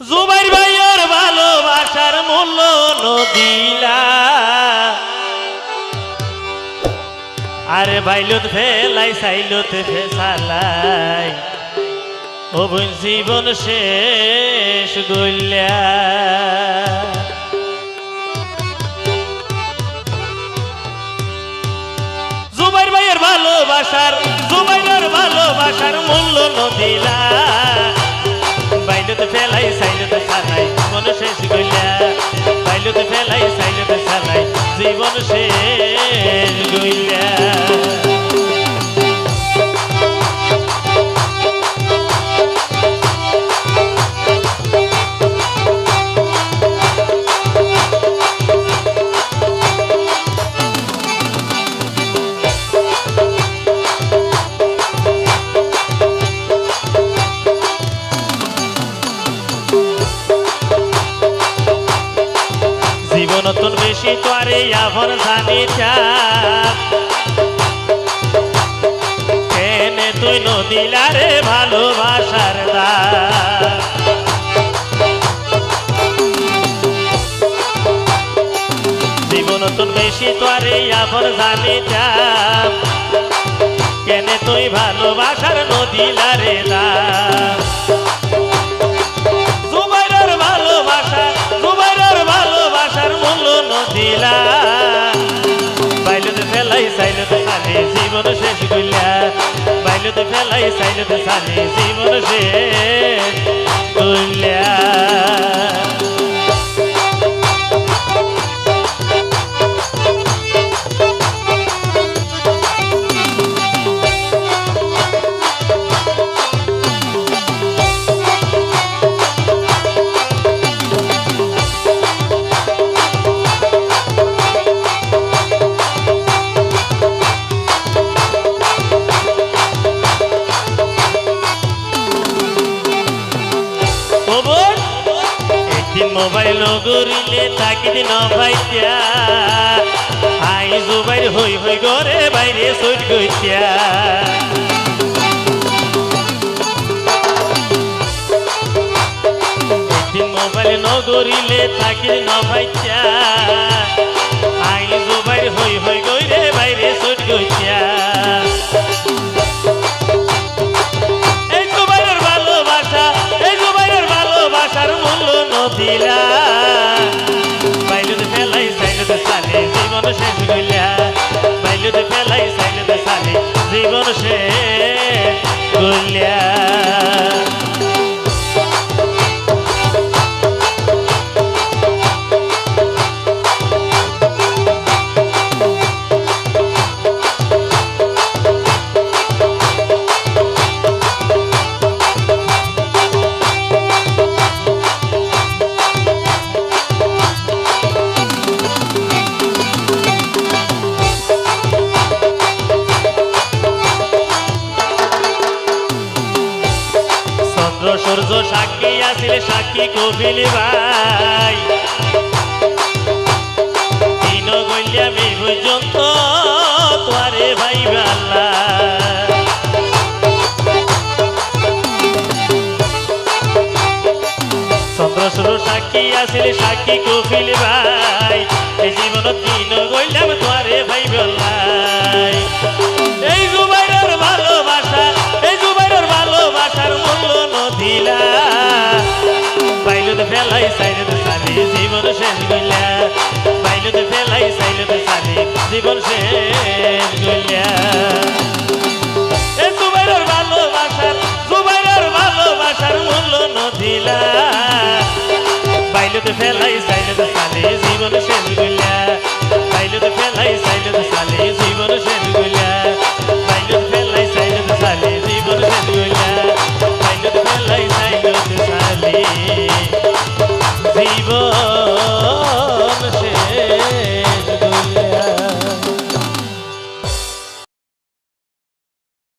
জুবাইর ভাইয়ের ভালোবাসার মূল্য নদিলা আরে বাইলত ফেলাই সাইলত ফেসালাই ও বোন জীবন শেষ গইলা জুবাইর ভাইয়ের ভালোবাসার মূল্য নদিলা বাইলত ফেলাই সাইলত সালাই জীবন শেষ গইলা বাইলত ফেলাই সাইলত সালাই জীবন শেষ গইলা নতুন বেশি তোরে আভর জানি কেনে তুই নদিলা রে ভালোবাসার দাম জীবন নতুন বেশি তোরে আভর জানি কেনে তুই ভালোবাসার নদিলা রে দাম নদিলা বাইলত ফেলাই সাইলত সালে জীবন শেষ গইলা বাইলত ফেলাই সাইলত সালে জীবন শেষ গইলা মোবাইল গরিলে তাকি দিন ভাইতিয়া আই জুবাইর হই হই ঘরে বাইরে সইট গইতিয়া একদিন মোবাইল নগরিলে তাকি দিন ভাইতিয়া আই জুবাইর হই হই ঘরে বাইরে সইট গইতিয়া নদিলা বাইলত ফেলাই সাইলত সালে জীবন শেষ গইলা বাইলত ফেলাই সাইলত সালে জীবন শেষ গইলা সূর্য সাক্ষী আসিলে সাক্ষী কবিল ভাই দিন গইলা মে পর্যন্ত তোরে ভাই বাল্লা চন্দ্র সূর্য সাক্ষী আসিলে সাক্ষী কবিল ভাই এই জীবন দিন গইলাম তোরে ভাই বাল্লাই এই জুবাইরের ভালোবাসার মূল্য নদিলা বাইলত ফেলাই সাইলত সালে জীবন শেষ গইলা বাইলত ফেলাই সাইলত সালে জীবন শেষ গইলা এই জুবাইরের ভালোবাসার মূল্য নদিলা বাইলত ফেলাই সাইলত সালে জীবন শেষ গইলা বাইলত ফেলাই সাইলত সালে জীবন শেষ গইলা বাইলত ফেলাই সাইলত সালে জীবন শেষ গইলা বাইলত ফেলাই সাইলত সালে জীবন